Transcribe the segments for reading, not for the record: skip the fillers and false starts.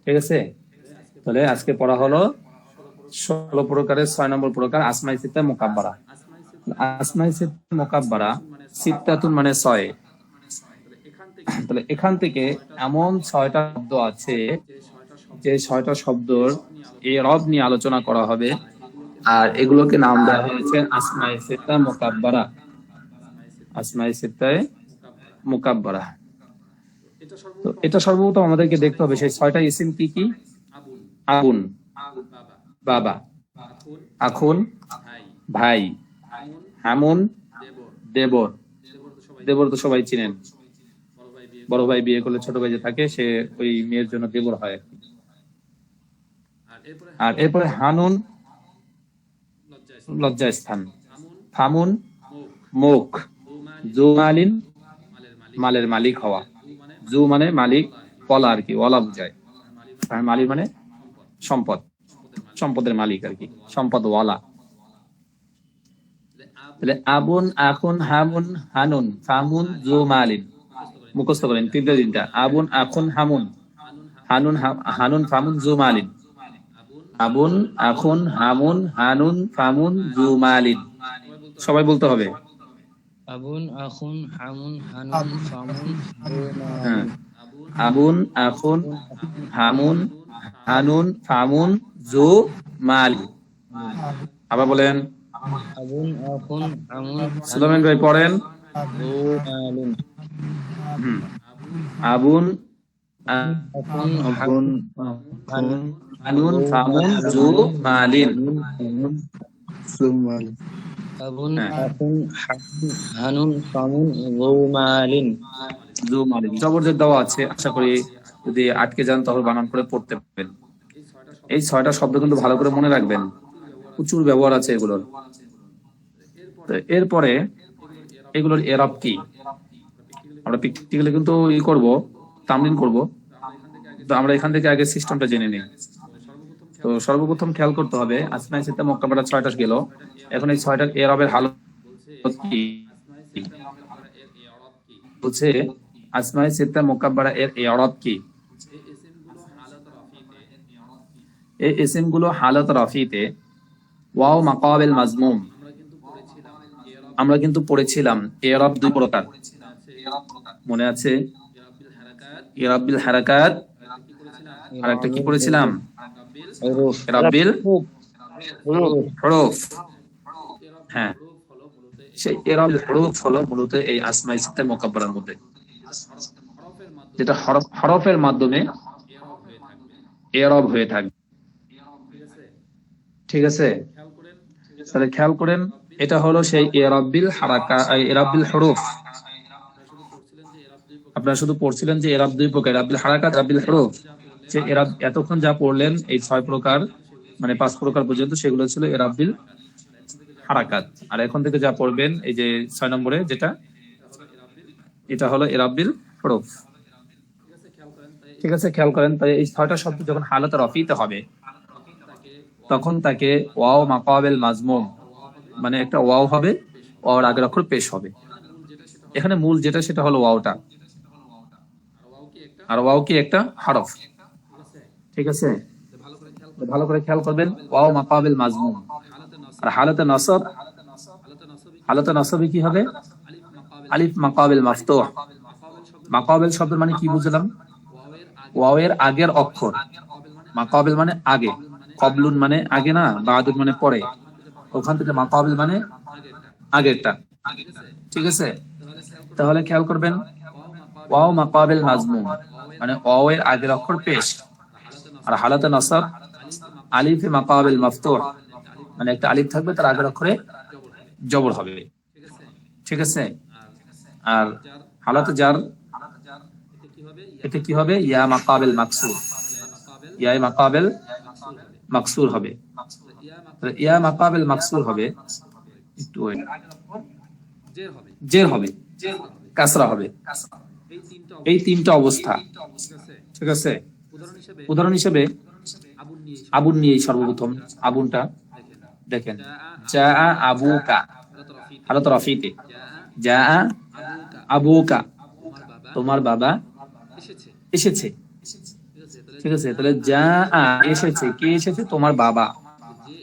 ঠিক আছে, তাহলে আজকে পড়া হলো 16 প্রকারের 6 নম্বর প্রকার আসমাই সিত্তা মুকাব্বারা। আসমাই সিত্তা মুকাব্বারা সিত্তাতুন মানে 6। তাহলে এখান থেকে এমন 6টা শব্দ আছে যে 6টা শব্দর ইরব নিয়ে আলোচনা করা হবে, আর এগুলোকে নাম দেওয়া হয়েছে আসমাই সিত্তা মুকাব্বারা। আসমাই সিত্তায়ে মুকাব্বারা। তো এটা সর্বপ্রথম আমাদেরকে দেখতে হবে সেই 6টা ইসিম কি কি। আবুন বাবা, আখুন ভাই, হামুন দেবর। দেবর তো সবাই চিনেন, বড় ভাই বিয়ে করলে ছোট ভাই যে থাকে সে ওই মেয়ের জন্য দেবর হয়। আর এরপরে হানুন লজ্জাস্থান, ফামুন মুখ, জু মালিন মালের মালিক হওয়া। জু মানে মালিক, ওয়ালা আর কি, ওয়ালা বুঝায়। মালিক মানে সম্পদ, সম্পদের মালিক আর কি, সম্পদ ওয়ালা। তাহলে আবুন, আখুন, হামুন, হানুন, ফামুন, জু মালিন। মুখস্থ করেন তিনটা। আবুন, আখুন, হামুন, হানুন, হানুন, ফামুন, জু মালিন। আবুন, আখুন, হামুন, হানুন, ফামুন, জু মালিন। সবাই বলতে হবে। আবুন, আখুন, হামুন, হানুন, ফামুন, জু মালিন। আবুন, আখুন, হামুন, হানুন, ফামুন, জু মালিন। আবার বলেন। আবুন, আখুন, হামুন, সুলাইমান ভাই পড়েন। জু মালিন। আবুন, আখুন, আখুন, হানুন, ফামুন, জু মালিন। আবুন, আখুন, হানুন, ফামুন, জু মালিন। জু মালিন জবরদস্ত দেওয়া আছে, আশা করি যদি আটকে যান তাহলে বানান করে পড়তে পারবেন। এই 6টা শব্দ কিন্তু ভালো করে মনে রাখবেন, প্রচুর ব্যবহার আছে এগুলোর। এরপরে এগুলোর এরব কি আমরা প্র্যাকটিক্যালি কিন্তু করব, তামরিন করব। তো আমরা এখান থেকে আগে সিস্টেমটা জেনে নিই। তো সর্বপ্রথম খেয়াল করতে হবে আসমাই সিত্তা মুকাব্বারা 6টা গেল, এখন এই 6টার এরবের হালত কি বলছে। আসমাই সিত্তা মুকাব্বারা এর এরব কি। এই ইসিম গুলো হালত রাফিতে ওয়াও মাকাবিল মাজমুম। আমরা কিন্তু পড়েছিলাম এরব 2 প্রকার, মনে আছে? এরব বিল হারাকাত, আর একটা কি পড়েছিলাম? এরব বিল হুরুফ। হ্যাঁ, সেই এরব বিল হুরুফ হলো মূলত এই আসমাই সিত্তা মুকাব্বারার মধ্যে, যেটা হরফের মাধ্যমে এরব হয়ে থাকবে। ঠিক আছে, তাহলে খেয়াল করেন, এটা হলো সেই এরব বিল হারাকা, এরব বিল হুরুফ। আপনারা শুধু পড়ছিলেন যে এরব 2 প্রকার, এরব বিল হারাকাত, এরব বিল হুরুফ। যে এরব এতক্ষণ যা পড়লেন এই 6 প্রকার মানে 5 প্রকার পর্যন্ত, সেগুলো ছিল এরব বিল হারাকাত। আর এখন থেকে যা পড়বেন এই যে 6 নম্বরে যেটা, এটা হলো এরব বিল হুরুফ। ঠিক আছে, খেয়াল করেন, তাই এই 6টা শব্দ যখন হালত রফিতে হবে তখন তাকে ওয়াও মাকাবিল মাজমুম মানে একটা ওয়াও হবে, ওয়াওর আগের অক্ষর পেশ হবে। এখানে মূল যেটা সেটা হলো ওয়াওটা, আর ওয়াও কি একটা হরফ। ঠিক আছে, ভালো করে খেয়াল করবেন, ওয়াও মাকাবিল মাজমুম। আর হালাতে নসব, হালাতে নসবে কি হবে? আলিফ মাকাবিল মাফতুহ। মাকাবিল শব্দের মানে কি বুঝলাম? ওয়াও এর আগের অক্ষর। মাকাবিল মানে আগে, কবলুন মানে আগে না, বাদুন মানে পরে, ওখান থেকে মাকাবিল মানে আগেরটা। ঠিক আছে, তাহলে খেয়াল করবেন, ওয়াও মাকাবিল মাজমুম মানে ওয়াও এর আগের অক্ষর পেশ। আর হালাতে নসব আলিফে মাকাবিল মাফতুহ মানে একটা আলিফ থাকবে, তার আগের অক্ষরে জবর হবে। ঠিক আছে, আর হালাতে জার এতে কি হবে? ইয়া মাকাবিল মাকসুর, ইয়া মাকাবিল মাকসুর হবে। ইয়া মাকাবিল মাকসুর হবে, একটু জের হবে, কাসরা হবে। এই 3টা অবস্থা। ঠিক আছে, উদাহরণ হিসেবে আবুন নিয়ে সর্বপ্রথম আবুনটা দেখেন, জা আবুকা হালত রাফিতে, জা আবুকা তোমার বাবা এসেছে। ঠিক আছে, তাহলে যা এসেছে, কে এসেছে? তোমার বাবা।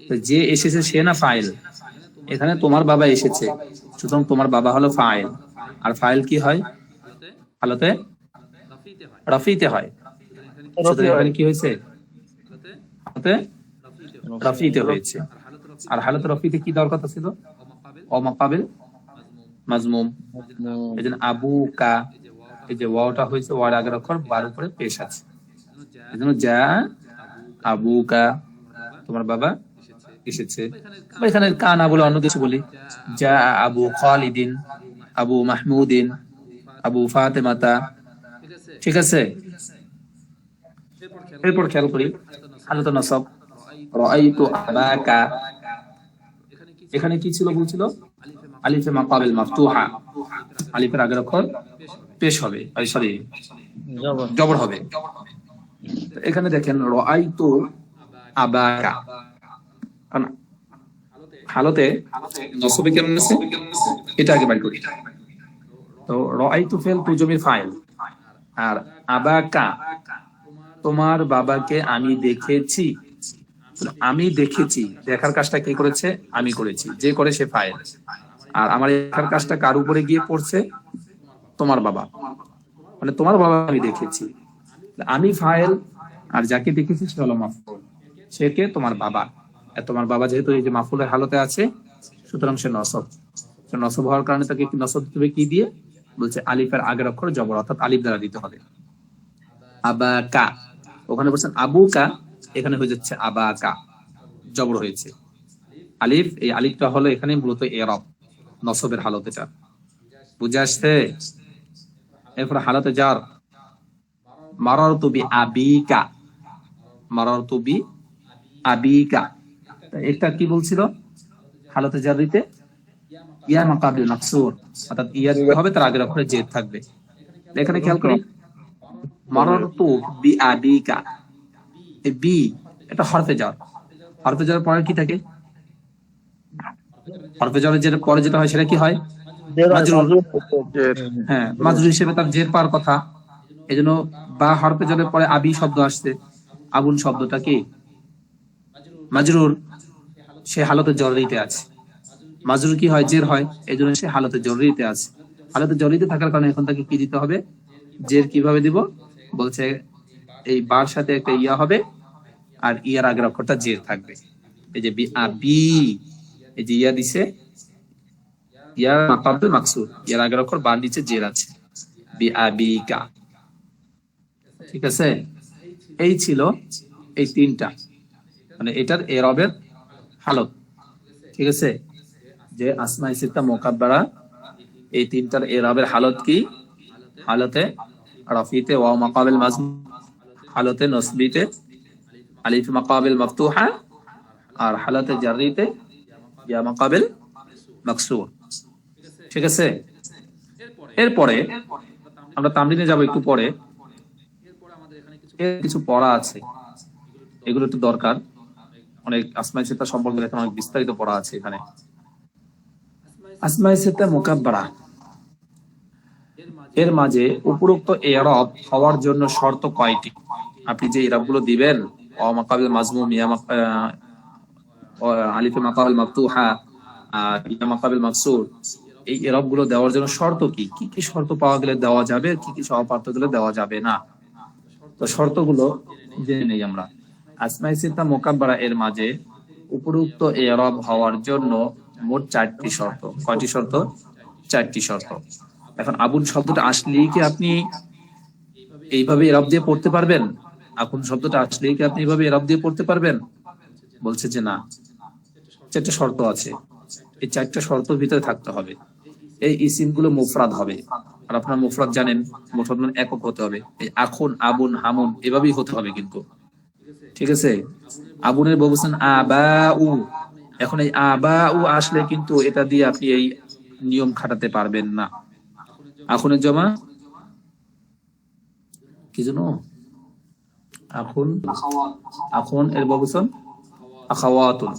তো যে এসেছে সে না ফাইল? এখানে তোমার বাবা এসেছে, সুতরাং তোমার বাবা হলো ফাইল। আর ফাইল কি হয়? হালতে রাফিতে হয়। সুতরাং এখানে কি হয়েছে? হালতে রাফিতে হয়েছে। আর হালতে রাফিতে কি দেওয়ার কথা ছিল? ও মাকাবিল মাজমুম। এই জন্য আবু কা, এই যে ওয়াওটা হয়েছে, ওয়ার আগের অক্ষর বার উপরে পেশ আছে। এই জন্য যা আবু কা, তোমার বাবা এসেছে। এখানে কা না বলে অন্য কিছু বলি, যা আবু খালিদিন, আবু মাহমুদিন, আবু ফাতেমাতা। ঠিক আছে, এরপর খেয়াল করি হালতে নসব, রাআইতু আবাকা। এখানে কি ছিল বলছিল? আলিফে মাকাবিল মাফতুহা, আলিফের আগের অক্ষর পেশ হবে, সরি জবর হবে। এখানে দেখেন রাআইতু আবাকা, হালতে নসবে কেমন আছে এটা আগে বাইর করি। তো রাআইতু ফেল তুজমির ফাইল, আর আবাকা তোমার বাবাকে আমি দেখেছি। আমি দেখেছি, দেখার কাজটা কে করেছে? আমি করেছি। যে করে সে ফাইল। আর আমার দেখার কাজটা কার উপরে গিয়ে পড়ছে? তোমার বাবা। মানে তোমার বাবা আমি দেখেছি, আমি ফাইল, আর যাকে দেখেছি সে হলো মাফউল। সে কে? তোমার বাবা। আর তোমার বাবা যেহেতু এই যে মাফউলের হালতে আছে, সুতরাং সে নসব। নসব হওয়ার কারণে তাকে নসব দিতে হবে কি দিয়ে? বলছে আলিফের আগের অক্ষর জবর, অর্থাৎ আলিফ দ্বারা দিতে হবে। আবাকা, ওখানে বলছেন আবুকা, এখানে হয়ে যাচ্ছে আবাকা, জবর হয়েছে। আলিফ, এই আলিফটা হলো এখানে মূলত এরব, নসবের হালত। এটা বুঝে আসছে? এরপর হালতে জার, মারারতু বি আবিকা, মারারতু বি আবিকা। এটা কি বলছিল? হালতে জার দিতে ইয়া মাকাবিল মাকসুর, অর্থাৎ ইয়া দিতে হবে, তার আগের অক্ষরে জেদ থাকবে। এখানে খেয়াল করি মারারতু বি আবিকা, এই বি এটা হরফে জার। হরফে জারের পরে কি থাকে? হরফে জারের যেটা পরে যেটা হয় সেটা কি হয়? মাজরুর। হ্যাঁ, মাজরুর হিসেবে তার জের পাওয়ার কথা। এজন্য বা হরফে জারের পরে আবি শব্দ আসছে। আবুন শব্দটা কি? মাজরুর, সে হালতে জররিতে আছে। মাজরুর কি হয়? জের হয়, এজন্য সে হালতে জররিতে আছে। হালতে জররিতে থাকার কারণে এখন তাকে কি দিতে হবে? জের কিভাবে দিব? বলছে এই বার সাথে একটা ইয়া হবে, আর ইয়ার আগের অক্ষরটা জের থাকবে। এই যে বি আবি, এই যে ইয়া দিছে, ইয়া মাকাবিল মাকসুর, ইয়ার আগের অক্ষর বার নিচে জের আছে, বি আবিকা। ঠিক আছে, এই ছিল এই তিনটা, মানে এটার এরবের হালত। ঠিক আছে, যে আসমাই সিত্তা মুকাব্বারা, এই তিনটার এরবের হালত কি? হালতে রাফিতে ওয়া মাকাবিল মাজমুম, হালতে নসবিতে আলিফ মাকাবিল মাফতুহা, আর হালতে জাররিতে ইয়া মাকাবিল মাকসুর। ঠিক আছে, এরপরে আমরা তামরিনে যাব একটু পরে। এর কিছু পড়া আছে, এগুলো একটু দরকার। অনেক আসমাই সিত্তা সম্পর্কে এখন অনেক বিস্তারিত পড়া আছে এখানে। আসমাই সিত্তা মুকাব্বারা, এর মাঝে উপরোক্ত এরব হওয়ার জন্য শর্ত কয়টি? আপনি যে এরবগুলো দিবেন, ও মাকাবিল মাজমুম, ইয়া আলিফে মাকাবিল মাফতুহা, ইয়া মাকাবিল মাকসুর, এই এরবগুলো দেওয়ার জন্য শর্ত কি? কি কি শর্ত পাওয়া গেলে দেওয়া যাবে, কি কি সহপার্থ গেলে দেওয়া যাবে না? তো শর্তগুলো জেনে নেই আমরা। আসমাই সিত্তা মুকাব্বারা এর মাঝে উপরোক্ত এরব হওয়ার জন্য মোট 4টি শর্ত। কয়টি শর্ত? 4টি শর্ত। এখন আবুন শব্দটা আসলেই কি আপনি এইভাবে এরব দিয়ে পড়তে পারবেন? আবুন শব্দটা আসলেই কি আপনি এইভাবে এরব দিয়ে পড়তে পারবেন? বলছে যে না, 4টা শর্ত আছে। এই 4টা শর্তের ভিতরে থাকতে হবে। এই ইসিমগুলো মুফরাদ হবে, আর আপনারা মুফরাদ জানেন, মুফরাদ মানে একক হতে হবে। এই আখুন, আবুন, হামুন এভাবেই হতে হবে কিন্তু। ঠিক আছে, আবুনের বহুবচন আবাউ। এখন এই আবাউ আসলে কিন্তু এটা দিয়ে আপনি এই নিয়ম খাটাতে পারবেন না। আখুনের জমা কি জানো? আখুন, আখুন এর বহুবচন আখাওয়াতুন।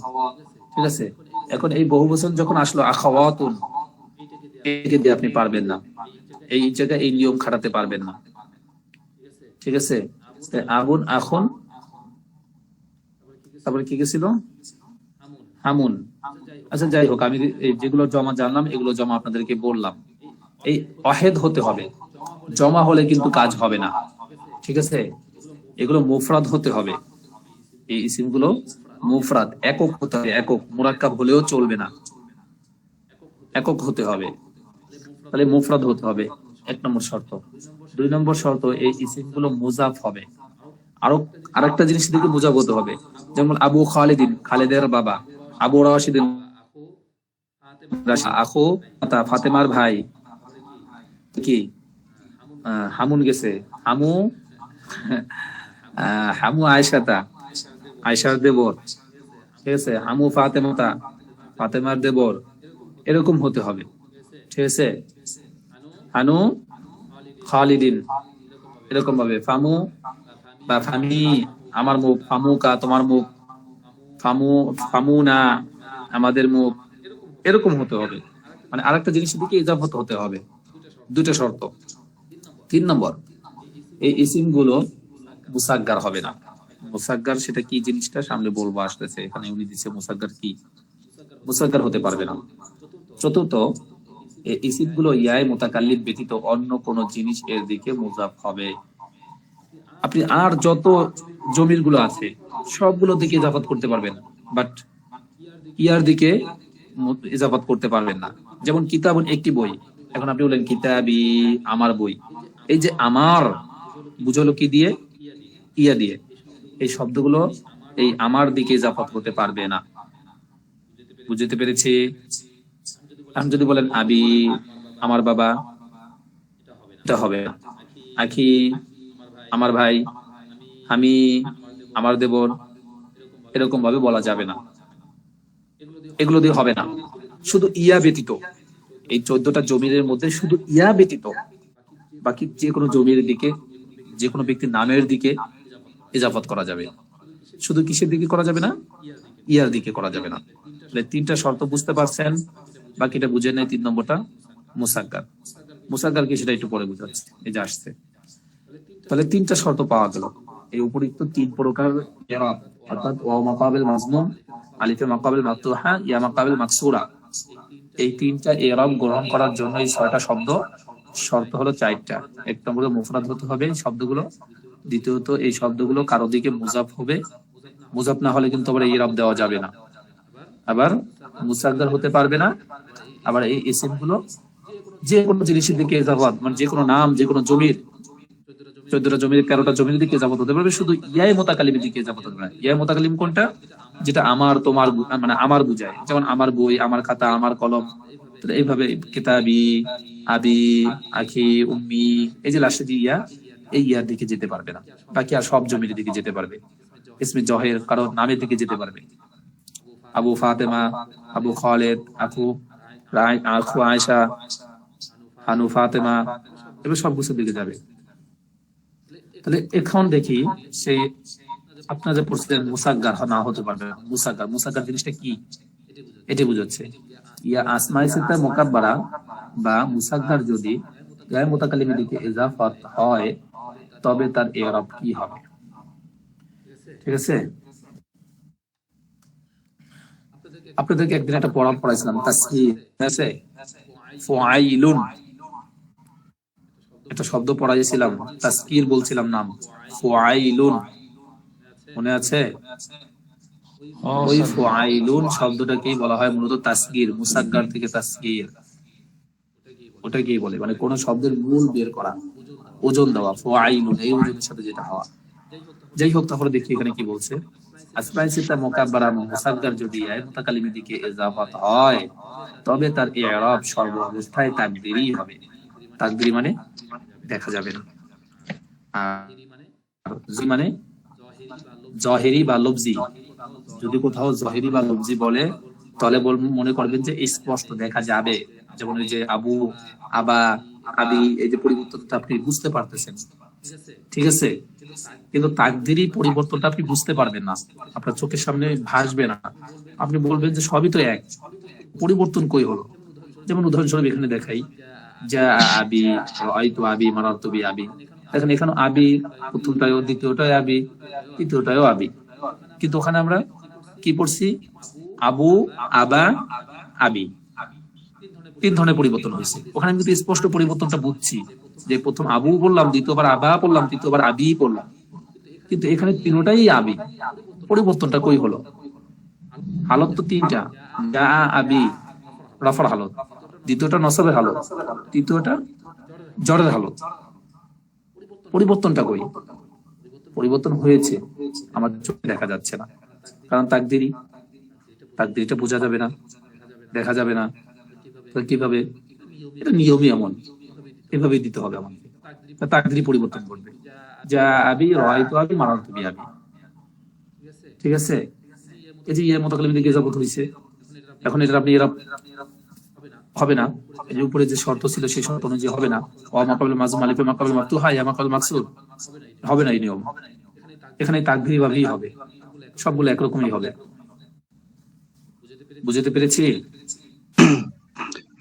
ঠিক আছে, এখন এই বহুবচন যখন আসলো আখাওয়াতুন, এটাকে দিয়ে আপনি পারবেন না। এই জায়গায় এই নিয়ম খাটাতে পারবেন না, ঠিক আছে। আবুন আখুন, তারপরে কি গেছিল, হামুন। আচ্ছা যাই হোক, আমি যেগুলো জমা জানলাম এগুলো জমা আপনাদেরকে বললাম। এই ওয়াহেদ হতে হবে, জমা হলে কিন্তু কাজ হবে না, ঠিক আছে। এগুলো মুফরাদ হতে হবে, এই ইসিমগুলো মুফরাদ, একক হতে হবে, একক, মুরাক্কাব হলেও চলবে না, একক হতে হবে। তাহলে মুফরাদ হতে হবে, 1 নম্বর শর্ত। 2 নম্বর শর্ত, এই ইসিমগুলো মুজাফ হবে। আরেকটা জিনিস দিকে মুজাফ হতে হবে, যেমন আবু খালিদিন, খালেদের বাবা, আবু রাশিদিন, আখু ফাতেমার ভাই, কি হামুন গেছে, হামু হামু আয়েশাতা, আয়েশার দেবর, ঠিক আছে। হামু ফাতেমাতা, ফাতেমার দেবর, এরকম হতে হবে, ঠিক আছে। হানু খালিদিন, এরকম ভাবে। ফামু বা ফামি, আমার মুখ, ফামুকা তোমার মুখ, ফামু ফামুনা আমাদের মুখ, এরকম হতে হবে। মানে আরেকটা জিনিসের দিকে ইজাফত হতে হবে, 2টা শর্ত। 3 নম্বর, এই ইসিম গুলো মুসাগগার হবে না। মুসাগগার সেটা কি জিনিসটা সামনে বলবো, আসতেছে। এখানে উনি দিচ্ছে মুসাগগার কি, মুসাগগার হতে পারবে না। চতুর্থ, এই ইসিম গুলো ইয়ায়ে মুতাকাল্লিম ব্যতীত অন্য কোন জিনিস এর দিকে মুজাফ হবে। আপনি আর যত জমির গুলো আছে সবগুলো দিকে ইজাফত করতে পারবেন, বাট ইয়ার দিকে ইজাফত করতে পারবেন না। যেমন কিতাবুন, একটি বই, এখন আপনি বলেন কিতাবি, আমার বই। এই যে আমার বুঝলো কি দিয়ে, ইয়া দিয়ে, এই শব্দগুলো এই আমার দিকে ইজাফত করতে পারবে না। বুঝতে পেরেছি? এখন যদি বলেন আবি, আমার বাবা, এটা হবে না। আখি, আমার ভাই, আমি, আমার দেবর, এরকম ভাবে বলা যাবে না, এগুলো দিয়ে হবে না। শুধু ইয়া ব্যতীত, এই 14টা জমির মধ্যে শুধু ইয়া ব্যতীত বাকি যে কোনো জমির দিকে, যে কোনো ব্যক্তির নামের দিকে ইজাফত করা যাবে। শুধু কিসের দিকে করা যাবে না? ইয়ার দিকে করা যাবে না। তাহলে 3টা শর্ত বুঝতে পারছেন, বাকিটা বুঝে নেই। 3 নম্বরটা মুসাগগার। মুসাগগার কি সেটা একটু পরে বুঝাচ্ছি, এই যে আসছে। তাহলে 3টা শর্ত পাওয়া গেল। এই উপরিক্ত 3 প্রকার ইরাব, অর্থাৎ ওয়া মাকাবিল মাজমুম, আলিফে মাকাবিল মাফতুহা, ইয়া মাকাবিল মাকসুরা, এই 3টা ইরাব গ্রহণ করার জন্য এই 6টা শব্দ শর্ত হলো 4টা। 1 নম্বরে মুফরাদ হতে হবে শব্দগুলো। দ্বিতীয়ত, এই শব্দগুলো কারো দিকে মুজাফ হবে, মুজাফ না হলে কিন্তু আবার ইরাব দেওয়া যাবে না। আবার মুসাগগার হতে পারবে না। আবার এই ইসিম গুলো যে কোনো জিনিসের দিকে ইজাফত, মানে যে কোনো নাম, যে কোনো জমির, 14টা জমির 13টা জমির দিকে ইজাফত হতে পারবে, শুধু ইয়ায়ে মুতাকাল্লিমের দিকে ইজাফত হতে পারবে না। ইয়ায়ে মুতাকাল্লিম কোনটা? যেটা আমার, তোমার, মানে আমার বুঝায়, যেমন আমার বই, আমার খাতা, আমার কলম। এইভাবে কিতাবি, আবি, আখি, উম্মি, এই যে লাস্টে যে ইয়া, এই ইয়ার দিকে যেতে পারবে না। বাকি আর সব জমির দিকে যেতে পারবে। ইসমে জহের, কারো নামের দিকে যেতে পারবে। আবু ফাতেমা, আবু খালেদ, আখু আয়েশা, হানু ফাতেমা, এবার সব কিছুর দিকে যাবে। তাহলে এখন দেখি, সেই আপনারা যে পড়ছিলেন মুসাগগার না হতে পারবে। মুসাগগার, মুসাগগার জিনিসটা কি এটি বুঝাচ্ছে। ইয়া আসমায়ে সিত্তা মুকাব্বারা বা মুসাগগার যদি গায়ে মুতাকাল্লিমের দিকে ইজাফত হয়, তবে তার ইরাব কি হবে? ঠিক আছে, আপনাদেরকে একদিন একটা পড়াইছিলাম তাসগীর, ঠিক আছে। ফুআইলুন, একটা শব্দ পড়াইছিলাম, তাসগীর বলছিলাম নাম, ফুআইলুন, মনে আছে? ওই ফুআইলুন শব্দটাকেই বলা হয় মূলত তাসগীর, মুসাগগার থেকে তাসগীর। ওটাকেই বলে, মানে কোন শব্দের মূল বের করা, ওজন দেওয়া, ফুআইলুন, এই ওজনের সাথে যেটা হওয়া। যাই হোক, তাহলে দেখি এখানে কি বলছে। আসমায়ে সিত্তা মুকাব্বারা মুসাগগার যদি ইয়ায়ে মুতাকাল্লিমের দিকে ইজাফত হয়, তবে তার ইরাব সর্ব অবস্থায় তাকদীরি হবে। তাকদীরি মানে দেখা যাবে না, আর জি মানে জহিরি বা লফজি। যদি কোথাও জহিরি বা লফজি বলে, তাহলে মনে করবেন যে স্পষ্ট দেখা যাবে। যেমন ওই যে আবু, আবা, আবি, এই যে পরিবর্তনটা আপনি বুঝতে পারতেছেন, ঠিক আছে। কিন্তু তাকদীরি পরিবর্তনটা আপনি বুঝতে পারবেন না, আপনার চোখের সামনে ভাসবে না। আপনি বলবেন যে সবই তো এক, পরিবর্তন কই হলো? যেমন উদাহরণস্বরূপ এখানে দেখাই, যা আবি, রাআইতু আবি, মারারতু বি আবি। দেখেন এখানে আবি প্রথমটাও, দ্বিতীয়টাও আবি, তৃতীয়টাও আবি। কিন্তু ওখানে আমরা কি পড়ছি? আবু, আবা, আবি, তিন ধরনের পরিবর্তন হয়েছে। ওখানে কিন্তু স্পষ্ট পরিবর্তনটা বুঝছি যে প্রথম আবু বললাম, দ্বিতীয়বার আবা বললাম, তৃতীয়বার আবি বললাম, কিন্তু এখানে তিনটাই আবি। পরিবর্তনটা কই হলো? হালত তো তিনটা, যা আবি রাফার হালত, দ্বিতীয়টা নসবের হালত, তৃতীয়টা জরের হালত। পরিবর্তনটা কই? পরিবর্তন হয়েছে, আমার চোখে দেখা যাচ্ছে না, কারণ তাকদিরটা বোঝা যাবে না, দেখা যাবে না। তো কিভাবে? এটা নিয়মই এমন, এভাবে দিতে হবে আমাকে। তাকদিরি পরিবর্তন করবে। যা আবি, রাআইতু আবি, মারারতু বি আবি। ঠিক আছে? এই যে ইয়ে মুতাকাল্লিম দিকে ইজাফত হইছে, এখন এটা আপনি এরা হবে না। এই যে উপরে যে শর্ত ছিল সেই শর্ত অনুযায়ী হবে না। ওয়া মাকাবিল মাজমুম আলিফে মাকাবিল মাফতুহা ইয়া মাকাবিল মাকসুর, হবে না এই নিয়ম। এখানে তাকদিরি ভাবেই হবে, সবগুলো একরকমই হবে। বুঝতে পেরেছি?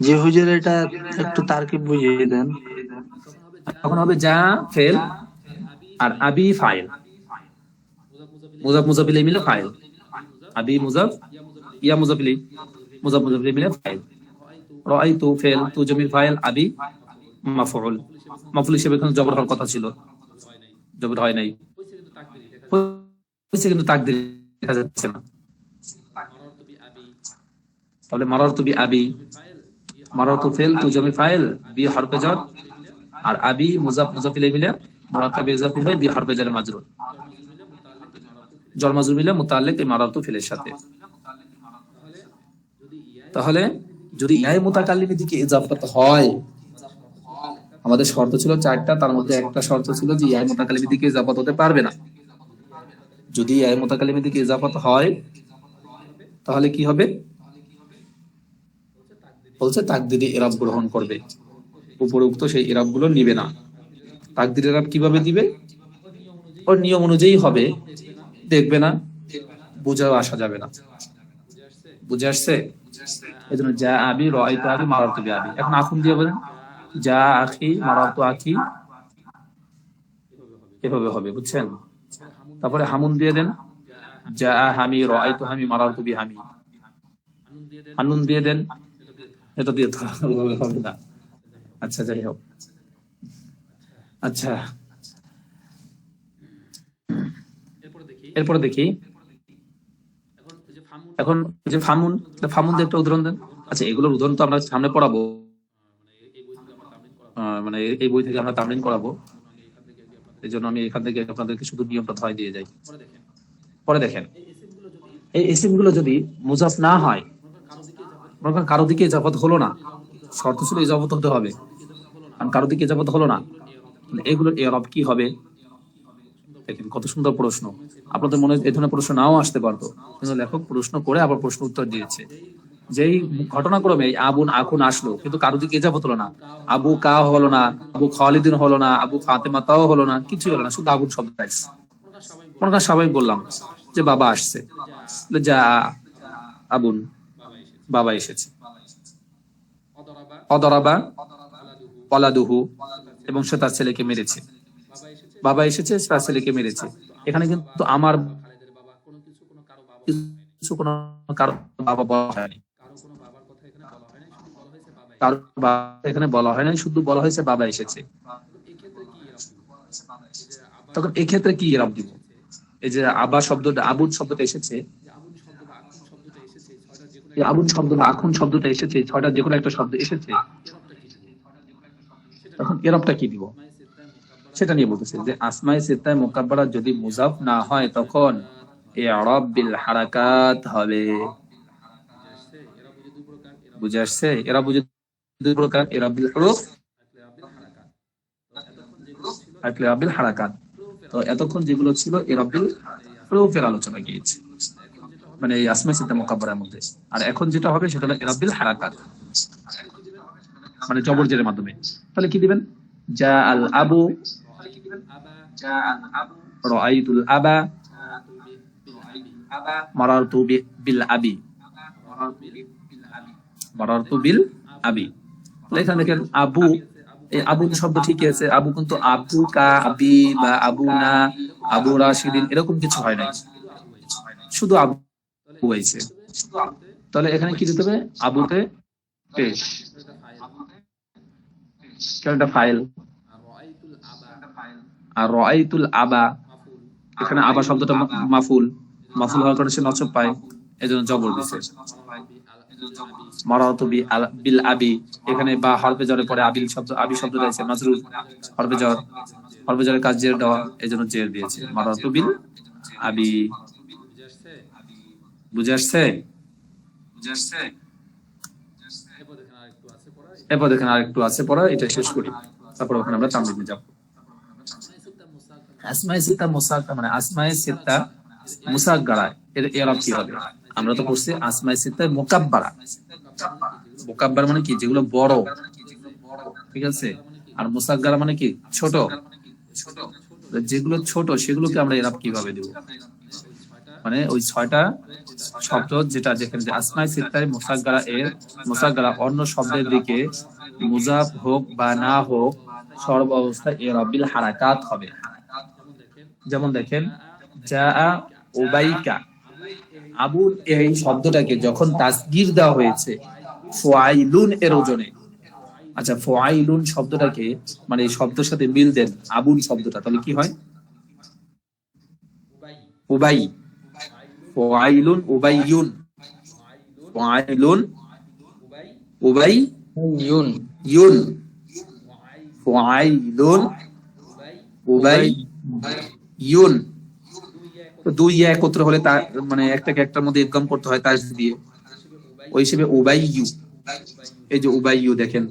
জি হুজুর, এটা একটু তারকিব বুঝিয়ে দেন। তখন হবে যা ফেল আর আবি ফাইল, মুজাফ মুজাফ ইলাইহি মিলে ফাইল, আবি মুজাফ, ইয়া মুজাফ ইলাইহি, মুজাফ মুজাফ ইলাইহি মিলে ফাইল। রাআইতু ফেল, তু জমির ফাইল, আবি মাফউল। মাফউল হিসেবে এখানে জবর হওয়ার কথা ছিল, জবর হয় নাই, হয়েছে কিন্তু তাকদির দেখা যাচ্ছে না। তাহলে মারারতু বি আবি, মারারতু ফেল, তু জমির ফাইল, বি হরফে জার, আর আবি মুজাফ মুজাফ ইলাইহি মিলে মুরাক্কাব ইজাফি হয়, বি হরফে জার মাজরুর, জর মাজরুর মিলে মুতাআল্লিক এই মারারতু ফেলের সাথে। তাহলে যদি ইয়ায়ে মুতাকাল্লিমের দিকে ইজাফত হয়, আমাদের শর্ত ছিল চারটা, তার মধ্যে একটা শর্ত ছিল যে ইয়ায়ে মুতাকাল্লিমের দিকে ইজাফত হতে পারবে না। যদি ইয়ায়ে মুতাকাল্লিমের দিকে ইজাফত হয় তাহলে কি হবে? বলছে তাকদিরি ইরাব গ্রহণ করবে, উপরোক্ত সেই ইরাব গুলো নিবে না। তাকদির ইরাব কিভাবে দিবে? ওর নিয়ম অনুযায়ী হবে, দেখবে না, বুঝাও আসা যাবে না। বুঝে আসছে? এই জন্য যা আবি, রাআইতু আবি, মারারতু বি আবি। এখন আখুন দিয়ে বলেন যা আখি, মারারতু আখি, এভাবে হবে, বুঝছেন? তারপরে হামুন দিয়ে দেন, যা হামি, রাআইতু হামি, মারারতু বি হামি। হানুন দিয়ে দেন, এটা দিয়ে তো হবে না। আচ্ছা যাই হোক, আচ্ছা এরপরে দেখি। এখন যে ফামুন, ফামুন দিয়ে একটা উদাহরণ দেন। আচ্ছা এগুলোর উদাহরণ তো আমরা সামনে পড়াবো, মানে এই বই থেকে আমরা তামরিন করাবো, এই জন্য আমি এখান থেকে আপনাদেরকে শুধু নিয়মটা ধয় দিয়ে যাই। পরে দেখেন, এই ইসিম গুলো যদি মুজাফ না হয়, কারো দিকে ইজাফত হলো না, শর্ত ছিল ইজাফত হতে হবে, কারণ কারো দিকে ইজাফত হলো না, এগুলোর ইরাব কি হবে? দেখেন কত সুন্দর প্রশ্ন। আপনাদের মনে এই ধরনের প্রশ্ন নাও আসতে পারতো, কিন্তু লেখক প্রশ্ন করে আবার প্রশ্ন উত্তর দিয়েছে। যেই ঘটনাক্রমে আবুন আখুন আসলো, কিন্তু কারো দিকে ইজাফত হলো না, আবু কা হলো না, আবু খালিদিন হলো না, আবু ফাতেমা তাও হলো না, কিছুই হলো না, শুধু আবুন শব্দ আসছে। মনে সবাই বললাম যে বাবা আসছে, যা আবুন, বাবা এসেছে। অদরাবা ওয়ালাদুহু, এবং সে তার ছেলেকে মেরেছে। বাবা এসেছে, তার ছেলেকে মেরেছে। এখানে কিন্তু আমার কিছু কোনো কারো বাবা বলা হয়নি, কারো বাবা এখানে বলা হয় নাই, শুধু বলা হয়েছে বাবা এসেছে। তখন এক্ষেত্রে কি ইরাব দিব? এই যে আবা শব্দটা, আবুদ শব্দটা এসেছে, আবুদ শব্দটা, আখুন শব্দটা এসেছে, ছয়টা যে কোনো একটা শব্দ এসেছে, তখন ইরাবটা কি দিব সেটা নিয়ে বলতেছে যে আসমায়ে সিত্তায়ে মুকাব্বারা যদি মুজাফ না হয় তখন ইরাব বিল হারাকাত হবে। বুঝে আসছে? ইরাব বুঝে দুই প্রকার, ইরাব বিল হুরুফ আর ইরাব বিল হারাকাত। তো এতক্ষণ যেগুলো ছিল ইরাব বিল হুরুফের আলোচনা গিয়েছে, মানে এই আসমায়ে সিত্তায়ে মুকাব্বারার মধ্যে। আর এখন যেটা হবে সেটা হলো ইরাব বিল হারাকাত, মানে জবর জেরের মাধ্যমে। তাহলে কি দিবেন? যা আল আবু, রাআইতুল আবা, মারারতু বিল আবি, মারারতু বিল আবি। এখানে দেখেন আবু, এই আবু শব্দ ঠিকই আছে, আবু কিন্তু আবু কা আবি বা আবু না আবু রাশিদিন এরকম কিছু হয় নাই, শুধু আবু হয়েছে। তাহলে এখানে কি দিতে হবে? আবুতে পেশ, কারণ এটা ফাইল। আর রাআইতুল আবা, এখানে আবা শব্দটা মাফুল, মাফুল হওয়ার কারণে সে নসব পায়, এজন্য জবর দিছে। মারাতু বিল আবি, এখানে বা হরফে জরে পরে আবিল শব্দ, আবি শব্দ দিয়েছে মাজরুর, হরফে জর, হরফে জরের কাজ জের দেওয়া, এজন্য জের দিয়েছে মারাতু বিল আবি। বুঝে আসছে? এরপর দেখেন আরেকটু আছে পড়া, এটা শেষ করি, তারপর ওখানে আমরা তামরিনে যাব। আসমায়ে সিত্তা মুসাক্কারা, মানে আসমায়ে সিত্তা মুসাক্কারা এর ইরাব কি হবে? আমরা তো পড়ছি আসমায়ে সিত্তা মুকাব্বারা। মুকাব্বার মানে কি? যেগুলো বড়, ঠিক আছে। আর মুসাক্কারা মানে কি? ছোট। যেগুলো ছোট সেগুলোকে আমরা ইরাব কিভাবে দেব? মানে ওই 6টা শব্দ যেটা, যেখানে যে আসমায়ে সিত্তায় মুসাক্কারা, এর মুসাক্কারা অন্য শব্দের দিকে মুজাফ হোক বা না হোক, সর্ব অবস্থায় ইরাবিল হারাকাত হবে। যেমন দেখেন জাআ উবাইকা, আবুল এই শব্দটাকে যখন তাসগীর দেওয়া হয়েছে ফুআইলুন এর ওজনে, আচ্ছা ফুআইলুন শব্দটাকে মানে এই শব্দের সাথে মিল দেন আবুল শব্দটা, তাহলে কি হয়? উবাই, ফুআইলুন উবাইয়ুন, ফুআইলুন উবাই ইউন, ইউন, ফুআইলুন উবাই ইউন। তো দুই ইয়া একত্র হলে তা মানে একটাকে একটার মধ্যে ইদগাম করতে হয় তাস দিয়ে, ওই হিসেবে উবাইয়ু। এই যে উবাইয়ু দেখেন,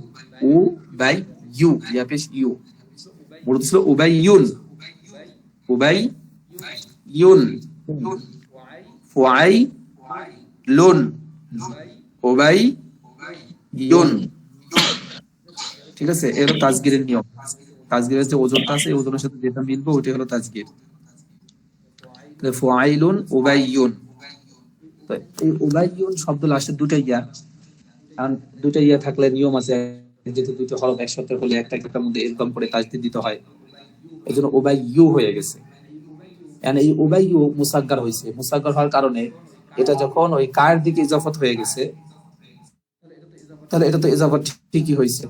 উবাইয়ু ইয়া পেশ ইউ, মূলত ছিল উবাইয়ুন, উবাইয়ুন, ফুআইলুন উবাইয়ুন, ঠিক আছে। এর তাসগীরের নিয়ম, তাসগীরের যে ওজনটা আছে এই ওজনের সাথে যেটা মিলবে ওইটা হলো তাসগীর। ফুআইলুন উবাইয়ুন, তো এই উবাইয়ুন শব্দ লাস্টে দুটো ইয়া, কারণ দুটো ইয়া থাকলে নিয়ম আছে, যেহেতু দুটো হরফ একসাথে হলে একটার মধ্যে ইদগাম করে তাসদীদ দিতে হয়, এজন্য উবাইয়ু হয়ে গেছে। মানে এই উবাইয়ু মুসাগগার হয়েছে, মুসাগগার হওয়ার কারণে এটা যখন ওই কায়ের দিকে ইজাফত হয়ে গেছে, তাহলে এটা তো ইজাফত ঠিকই হয়েছে।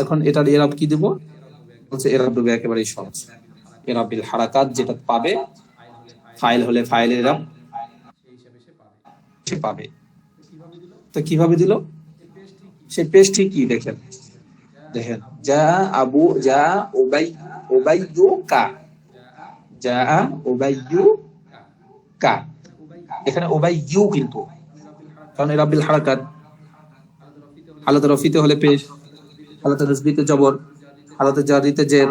এখন এটার ইরাব কি দিব? বলছে ইরাব দেবে একেবারে সহজ, ইরাবিল হারাকাত, যেটা পাবে ফাইল হলে ফাইলের ইরাব সে পাবে। তো কিভাবে দিল? সে পেশ ঠিকই দেখেন, দেখেন যা আবু যা উবাইয়ু কা, যা উবাইয়ু কা, এখানে উবাইয়ু কিন্তু কারণ ইরাবিল হারাকাত, হালাতে রফিতে হলে পেশ, হালাতে নাসবিতে জবর, হালাতে জারিতে জের।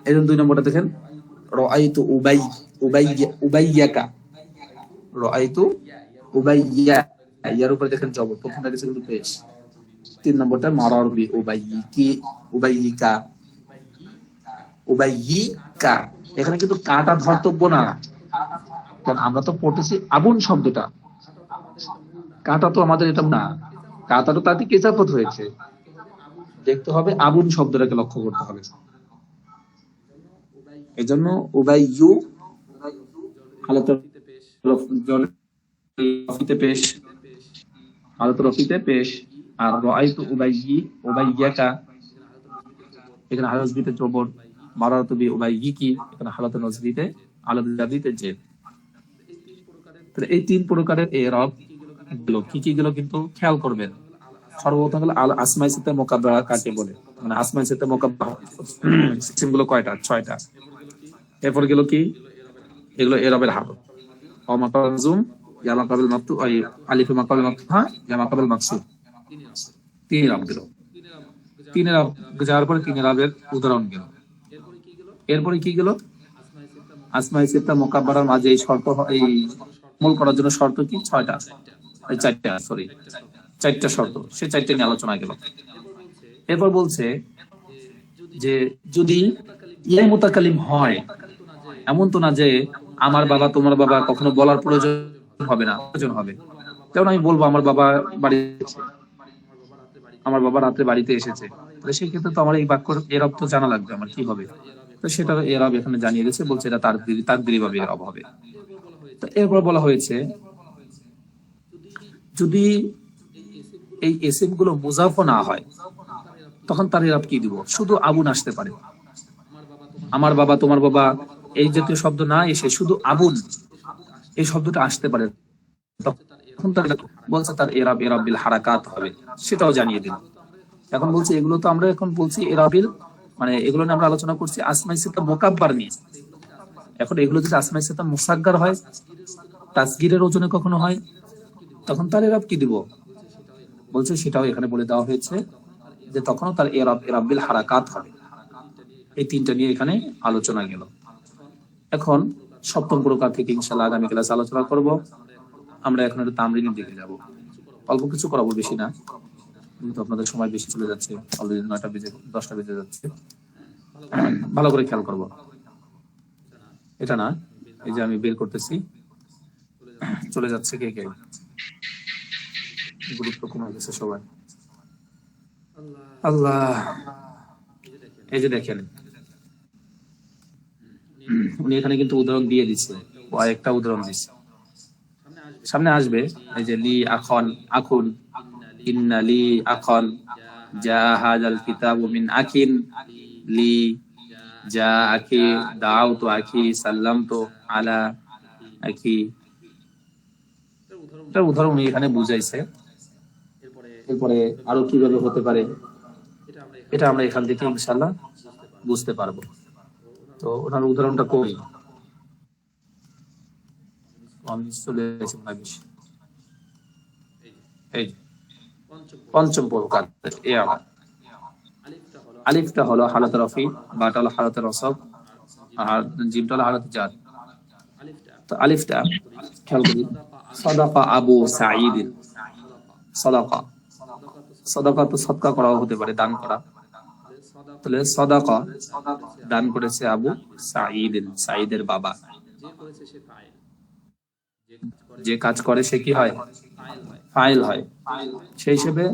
এজন্য 2 নম্বরটা দেখেন রাআইতু উবাইয়াকা, রাআইতু উবাইয়া, ইয়ার উপরে দেখেন জবর, প্রথমটা গেছে কিন্তু পেশ। 3 নম্বরটা মারার বি উবাইয়িকি, উবাইয়িকা, উবাইয়িকা, এখানে কিন্তু কাটা ধর্তব্য না, কারণ আমরা তো পড়তেছি আবুন শব্দটা, কাটা তো আমাদের এটা না, কাটা তো তাতে ইজাফত হয়েছে, দেখতে হবে আবুন শব্দটাকে লক্ষ্য করতে হবে। এজন্য উবাইয়ু হালাতে রফিতে পেশ, হালাতে রফিতে পেশ। আর রাআইতু উবাইয়াকা, এখানে হালাত নাসবিতে জবর, মারাতু বি উবাইয়িকি, এখানে হালাতে নাসবিতে হালাতে জারিতে জের। তাহলে এই 3 প্রকারের ইরাব গুলো কি কি গুলো কিন্তু খেয়াল করবেন। সর্বপ্রথম হলো আল আসমায়ে সিত্তা মুকাব্বারা কাকে বলে, মানে আসমায়ে সিত্তা মুকাব্বারা সিস্টেম গুলো কয়টা? 6টা। এরপর গেল কি? এগুলো ইরাবের হরফ, ওয়া মাকাজুম, ইয়া মাকাবিল মাকতু, আলিফ মাকাবিল মাকতুহা, ইয়া মাকাবিল মাকসুর, 3 ইরাব গেল। 3 ইরাব যাওয়ার পরে 3 ইরাবের উদাহরণ গেল। এরপরে কি গেল? আসমায়ে সিত্তা মুকাব্বারার মাঝে এই শর্ত, এই মূল করার জন্য শর্ত কি? 6টা, এই 4টা, সরি 4টা শর্ত, সে 4টা নিয়ে আলোচনা গেল। এরপর বলছে যে যদি ইয়া মুতাকাল্লিম হয়, এমন তো না যে আমার বাবা তোমার বাবা কখনো বলার প্রয়োজন হবে না, প্রয়োজন হবে। যেমন আমি বলবো আমার বাবা বাড়ি, আমার বাবা রাত্রে বাড়িতে এসেছে, তাহলে সেই ক্ষেত্রে তো আমার এই বাক্যর এরব তো জানা লাগবে, আমার কি হবে? তো সেটার এরব এখানে জানিয়ে গেছে, বলছে এটা তাকদিরি ভাবে এরব হবে। তো এরপর বলা হয়েছে যদি এই এসিম গুলো মুজাফ না হয় তখন তার এরব কি দিব? শুধু আবুন আসতে পারে, আমার বাবা তোমার বাবা এই জাতীয় শব্দ না এসে শুধু আবুন এই শব্দটা আসতে পারে, তখন তার বলছে তার এরাব এরাবিল হারাকাত হবে, সেটাও জানিয়ে দিল। এখন বলছে এগুলো তো আমরা এখন বলছি এরাবিল, মানে এগুলো নিয়ে আমরা আলোচনা করছি আসমাই সিফাত মুকাব্বার নিয়ে। এখন এগুলো যদি আসমাই সিফাত মুসাগ্গার হয়, তাসগীরের ওজনে কখনো হয়, তখন তার এরাব কি দিব? বলছে সেটাও এখানে বলে দেওয়া হয়েছে যে তখনও তার এরাব এরাবিল হারাকাত হবে। এই তিনটা নিয়ে এখানে আলোচনা গেল। এখন সপ্তম প্রকার থেকে ইনশাআল্লাহ আগামী ক্লাসে আলোচনা করব। আমরা এখন একটু তামরিনের দিকে যাব, অল্প কিছু করাবো, বেশি না, কিন্তু আপনাদের সময় বেশি চলে যাচ্ছে, অলরেডি 9টা বেজে 10টা বেজে যাচ্ছে। ভালো করে খেয়াল করব, এটা না, এই যে আমি বের করতেছি, চলে যাচ্ছে কে কে, গুরুত্ব কমে গেছে সবাই। আল্লাহ, এই যে দেখেন উনি এখানে কিন্তু উদাহরণ দিয়ে দিচ্ছে, একটা উদাহরণ দিচ্ছে, সামনে আসবে। এই যে লি আখন আকুন, ইন্না লি আখন, জা হাযাল কিতাবু মিন আকিন, লি জা আকি, দাউতু আকি, সাল্লামতু আলা আকি। এটা উদাহরণ উনি এখানে বুঝাইছে। এরপরে আরো কিভাবে হতে পারে এটা আমরা এখান থেকে ইনশাআল্লাহ বুঝতে পারবো। তো ওনার উদাহরণটা করি, আমি চলে এসেছি না বেশি। এই পঞ্চম প্রকার আলিফটা হলো হালাত রফি, বাটা হলো হালাত রসব, আর জিমটা হলো হালাত জার। তো আলিফটা খেয়াল করি, সাদাকা আবু সাঈদ, সাদাকা, সাদাকা তো সদকা করা হতে পারে, দান করা, তাহলে সাদাকা দান করেছে আবু সাঈদ, সাঈদের বাবা। যে কাজ করে সে কি হয়? ফাইল হয়। সেই হিসেবে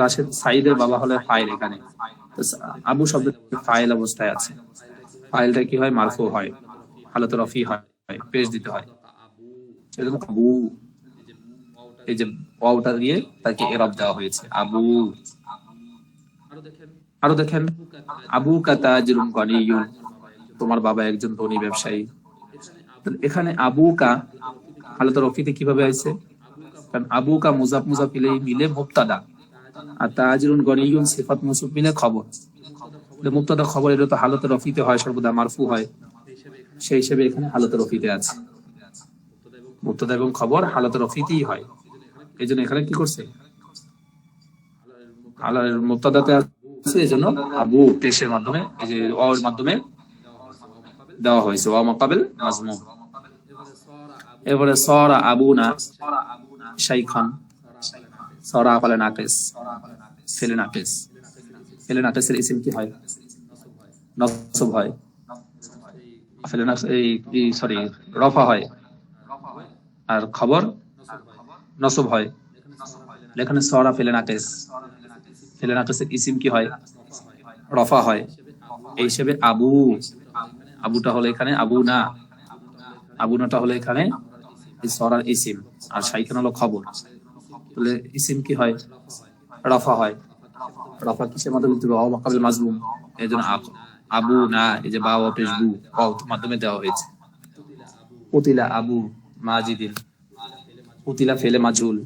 রাশেদ সাঈদের বাবা হলে ফাইল, এখানে আবু শব্দ ফাইল অবস্থায় আছে, ফাইলটা কি হয়? মারফু হয়, হালাত রফি হয়, পেশ দিতে হয়। সেজন্য আবু, এই যে ওয়াওটা দিয়ে তাকে ইরাব দেওয়া হয়েছে আবু। আরো দেখেন আবু কাতাজিরুন গনিয়ুন, তোমার বাবা একজন ধনী ব্যবসায়ী। এখানে আবু কা হালাত রফিতে কিভাবে আছে? কারণ আবু কা মুজাফ মুজাফ ইলাইহি মিলে মুবতাদা, আর তাজিরুন গনিয়ুন সিফাত মাওসুফ মিলে খবর। মুবতাদা খবর এটা তো হালাত রফিতে হয়, সর্বদা মারফু হয়, সেই হিসেবে এখানে হালাত রফিতে আছে। মুবতাদা এবং খবর হালাত রফিতেই হয়, এই জন্য এখানে কি করছে? মুবতাদাতে আছে, এই জন্য আবু পেশের মাধ্যমে, এই যে ওয়ার মাধ্যমে দেওয়া হয়েছে, ওয়া মাকাবিল মাজমুম। এবারে সরা আবুনা শাইখান, সরা ফলে নাকিস, ফেলে নাকিস, ফেলে নাকিসের ইসিম কি হয়? নসব হয়। ফেলে নাকিস এই সরি রফা হয়, আর খবর নসব হয়। এখানে সরা ফেলে নাকিস, ফেলে নাকিসের ইসিম কি হয়? রফা হয়। এই হিসেবে আবু, আবুটা হলো এখানে আবু না, আবু নাটা হলো এখানে সরার ইসিম, আর শাইখান হলো খবর। তাহলে ইসিম কি হয়? রফা হয়। রফা কিসের মাধ্যমে? ওয়া মাকাবিল মাজমুম, এজন্য আবু না, এই যে বা ওয়া পেশ বু, ওয়া মাধ্যমে দেওয়া হয়েছে। কুতিলা আবু মাজিদিন, কুতিলা ফেলে মাজহুল,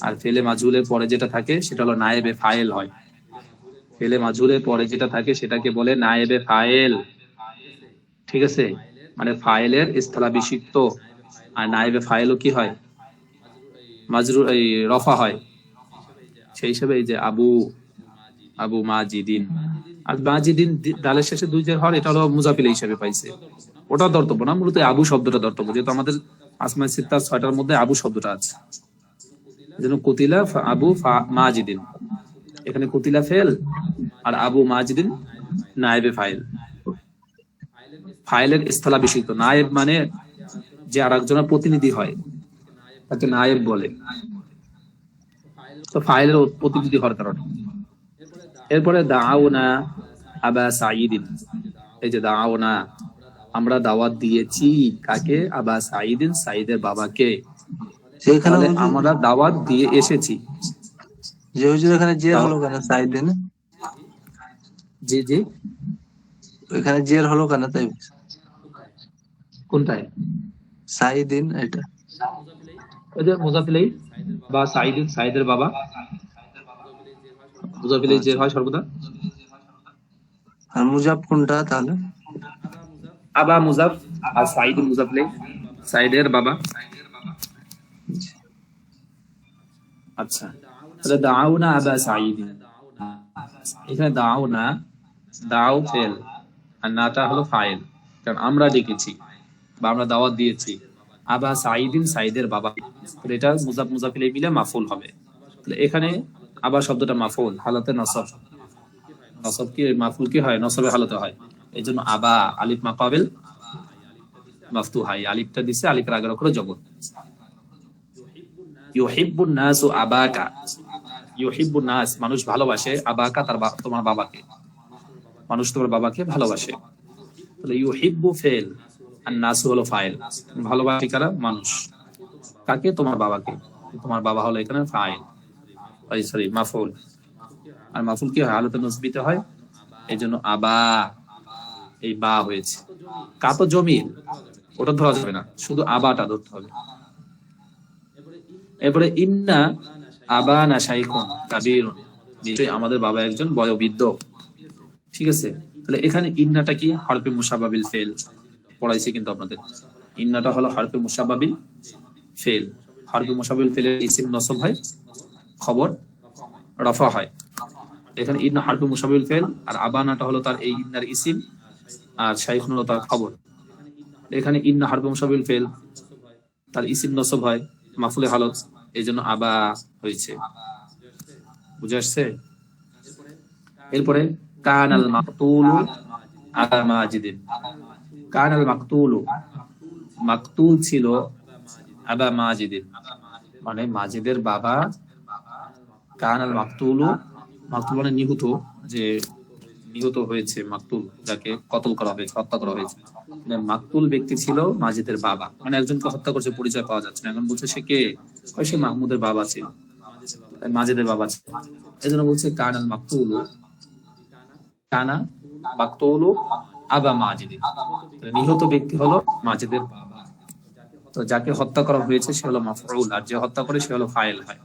আর ফেলে মাজহুলের পরে যেটা থাকে সেটা হলো নায়েবে ফাইল হয়। ফেলে মাজহুলের পরে যেটা থাকে সেটাকে বলে নায়েবে ফাইল, ঠিক আছে? মানে ফাইলের স্থলাভিষিক্ত, আর নায়েবে ফাইলও কি হয়? মাজরুর, এই রফা হয়। সেই হিসেবে এই যে আবু, আবু মাজিদিন, আর মাজিদিন দালের শেষে দুই জের হওয়ার, এটা হলো মুজাফিল হিসেবে পাইছে, ওটা ধর্তব্য না, মূলত আবু শব্দটা ধর্তব্য, যেহেতু আমাদের আসমায়ে সিত্তা 6টার মধ্যে আবু শব্দটা আছে। এজন্য কুতিলা আবু মাজিদিন, এখানে কুতিলা ফেল আর আবু মাজিদিন নায়েবে ফাইল। ফাইলের স্থলাভিষিক্ত, নায়েব মানে যে আরেকজনের প্রতিনিধি হয় তাকে নায়েব বলে। তো ফাইলের প্রতিনিধি হওয়ার কারণে এরপরে দাউনা আবা সাঈদিন, এই যে দাউনা, আমরা দাওয়াত দিয়েছি কাকে? আবা সাঈদিন, সাঈদের বাবাকে। সেখানে তাহলে হুজুর, আমরা দাওয়াত দিয়ে এসেছি। যে হুজুর এখানে জের দাও- হলো কেন সাইদিন? জি জি, এখানে জের হলো কেন তাই? কোনটায়? সাইদিন এটা। ওই যে মুজাফিলাই বা সাঈদিন, সাঈদের বাবা। মুজাফিলাই যে আচ্ছা, হয় সর্বদা। আর মুজাব কোনটা তাহলে? আবা মুজাফ আর সাঈদুল মুজাফিলাই, সাঈদের বাবা। আচ্ছা, তাহলে দাউনা আবা সাঈদিন, এখানে দাউনা, দাও ফেল আর নাটা হলো ফাইল, কারণ আমরা ডেকেছি বা আমরা দাওয়াত দিয়েছি। আবা সাঈদিন, সাঈদের বাবা, তাহলে এটা মুজাফ মুজাফিলাই মিলে মাফুল হবে। তাহলে এখানে আবা শব্দটা মাফুল, হালাতে নসব। নসব কি মাফুল কি হয়? নসবে হালাতে হয়। এই জন্য আবা আলিফ মাকাবিল মাফতুহা, এই আলিফটা দিছে, আলিফের আগের অক্ষরে জবর। ইউহিব্বুন নাসু আবাকা, ইউহিব্বুন নাস, মানুষ ভালোবাসে, আবাকা তার তোমার বাবাকে, মানুষ তোমার বাবাকে ভালোবাসে। তাহলে ইউহিব্বু ফেল আর নাসু হলো ফাইল। ভালোবাসে কারা? মানুষ। কাকে? তোমার বাবাকে। তোমার বাবা হলো এখানে ফাইল, সরি মাফুল। আর মাফুল কি হয়? হালাতে নসবিতে হয়, এই জন্য আবা, এই বা হয়েছে। কা তো জমির, ওটা ধরা যাবে না, শুধু আবাটা ধরতে হবে। এরপরে ইন্না আবানা শাইখুন কাবীরুন, নিশ্চয়ই আমাদের বাবা একজন বয়োবৃদ্ধ। ঠিক আছে, তাহলে এখানে ইন্নাটা কি? হরফে মুশাব্বাবিল ফেল পড়াইছি কিন্তু আপনাদের। ইন্নাটা হলো হরফে মুশাব্বাবিল ফেল। হরফে মুশাব্বাবিল ফেলের ইসিম নসব হয়, খবর রফা হয়। এখানে ইন্না হরফে মুশাব্বাবিল ফেল, আর আবানাটা হলো তার এই ইন্নার ইসিম, আর শাইখুন হলো তার খবর। এখানে ইন্না হরফে মুশাব্বাবিল ফেল, তার ইসিম নসব হয়, মাফুলে হালত, এই জন্য আবা হয়েছে। বুঝে আসছে? এরপরে কানাল মাকতুলু আলা মাজিদিন, কানাল মাকতুলু, মাকতুল ছিল আবা মাজিদিন, মানে মাজিদের বাবা। কানাল মাকতুলু, মাকতুল মানে নিহত, যে নিহত হয়েছে, মাকতুল যাকে কতল করা হয়েছে, হত্যা করা হয়েছে। মানে মাকতুল ব্যক্তি ছিল মাজিদের বাবা, মানে একজনকে হত্যা করছে, পরিচয় পাওয়া যাচ্ছে না, এখন বলছে সে কে? সে মাহমুদের বাবা ছিল, মাজিদের বাবা ছিল। এই জন্য বলছে কানাল মাকতুলু, কানা মাকতুলু আবা মাজিদিন, নিহত ব্যক্তি হলো মাজিদের বাবা। তো যাকে হত্যা করা হয়েছে সে হলো মাফউল, আর যে হত্যা করে সে হলো ফাইল হয়।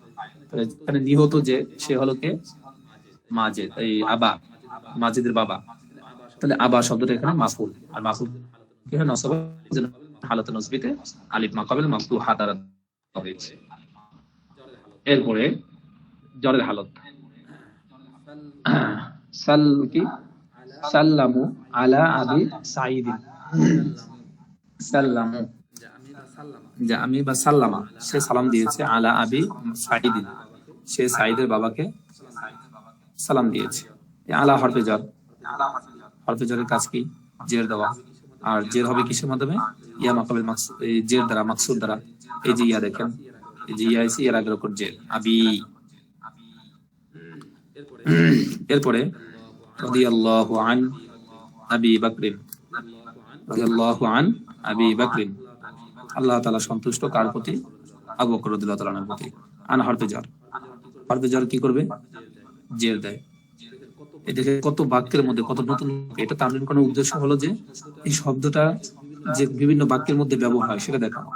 এখানে নিহত যে, সে হলো কে? মাজেদ, এই আবা, মাজিদের বাবা। তাহলে আবা শব্দটা এখানে মাফুল, আর মাফুল কি হয়? নসব, হালাতে নসবিতে আলিফ মাকাবিল মাফতুহা দ্বারা হয়েছে। এরপরে জরের হালত, সাল কি? সাল্লামু আলা আবি সাঈদিন, সাল্লামু, যে আমি বা সাল্লামা, সে সালাম দিয়েছে, আলা আবি সাঈদিন, সে সাঈদের বাবাকে সালাম দিয়েছে। আলা হরফে জর, হরফে জরের কাজ কি? জের দেওয়া। আর জের হবে কিসের মাধ্যমে? ইয়া মাকাবিল মাকসুদ, এই জের দ্বারা, মাকসুদ দ্বারা। এই যে ইয়া দেখেন, এই যে ইয়া আছে, এর আগের উপর জের, আবি। এরপরে রাদিয়াল্লাহু আন আবি বকর, রাদিয়াল্লাহু আন আবি বকর, আল্লাহ তাআলা সন্তুষ্ট কার প্রতি? আবু বকর রাদিয়াল্লাহু তাআলার প্রতি। আন হরফে জর, হরফে জর কি করবে? জের দেয়। এটাকে কত বাক্যের মধ্যে কত নতুন, এটা তামরিন করার উদ্দেশ্য হলো যে এই শব্দটা যে বিভিন্ন বাক্যের মধ্যে ব্যবহার হয় সেটা দেখানো।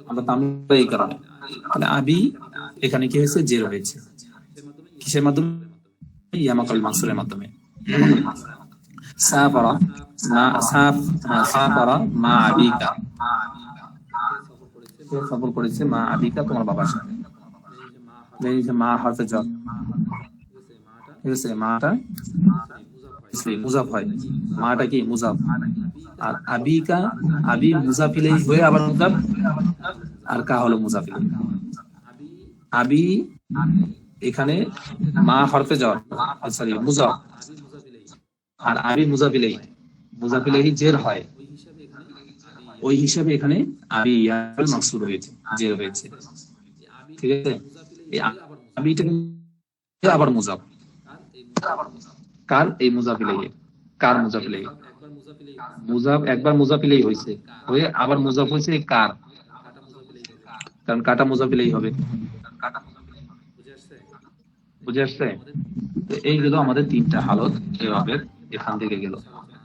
আমরা তামরিন এই কারণে, তাহলে আবি এখানে কি হয়েছে? জের হয়েছে। কিসের মাধ্যমে? ইয়া মাকাবিল মাকসুরের মাধ্যমে। সাফারা মা, সাফারা মা আবিকা, সফর করেছে মা আবিকা, তোমার বাবার সাথে। এই যে মা হরফে জর, ঠিক আছে, মাটা মুজাফ হয়, মাটা কি? মুজাফ। আর আবিকা, আবি মুজাফ ইলাইহি হয়ে আবার মুজাফ, আর কা হলো মুজাফ ইলাইহি। আবি এখানে মা হরফে জর, সরি মুজাফ, আর আবি মুজাফ ইলাইহি, মুজাফ ইলাইহি জের হয়, ওই হিসাবে এখানে আবি মাকসুর হয়েছে, জের হয়েছে। ঠিক আছে, এই আবিটা আবার মুজাফ, কার এই মুজাফ ইলাইহি, কার মুজাফ ইলাইহি, মুজাফ একবার মুজাফ ইলাইহি হয়েছে, হয়ে আবার মুজাফ হয়েছে কার, কারণ কাটা মুজাফ ইলাইহি হবে। বুঝে আসছে? তো এইগুলো আমাদের তিনটা হালত এভাবে এখান থেকে গেল।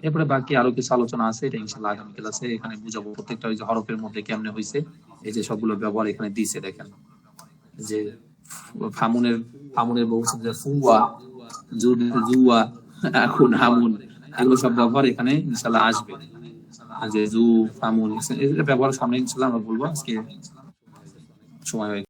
এরপরে বাকি আরো কিছু আলোচনা আছে, এটা ইনশাআল্লাহ আগামী ক্লাসে এখানে বুঝাবো প্রত্যেকটা ওই যে হরফের মধ্যে কেমনে হয়েছে, এই যে সবগুলো ব্যবহার এখানে দিয়েছে দেখেন, যে ফামুনের ফামুনের বলছে যে ফুয়া, জুয়া, এখন হামুন, এগুলো সব ব্যবহার এখানে ইনশাআল্লাহ আসবে। যে জু ফামুন এর ব্যবহার সামনে ইনশাআল্লাহ আমরা বলবো। আজকে সময় হয়ে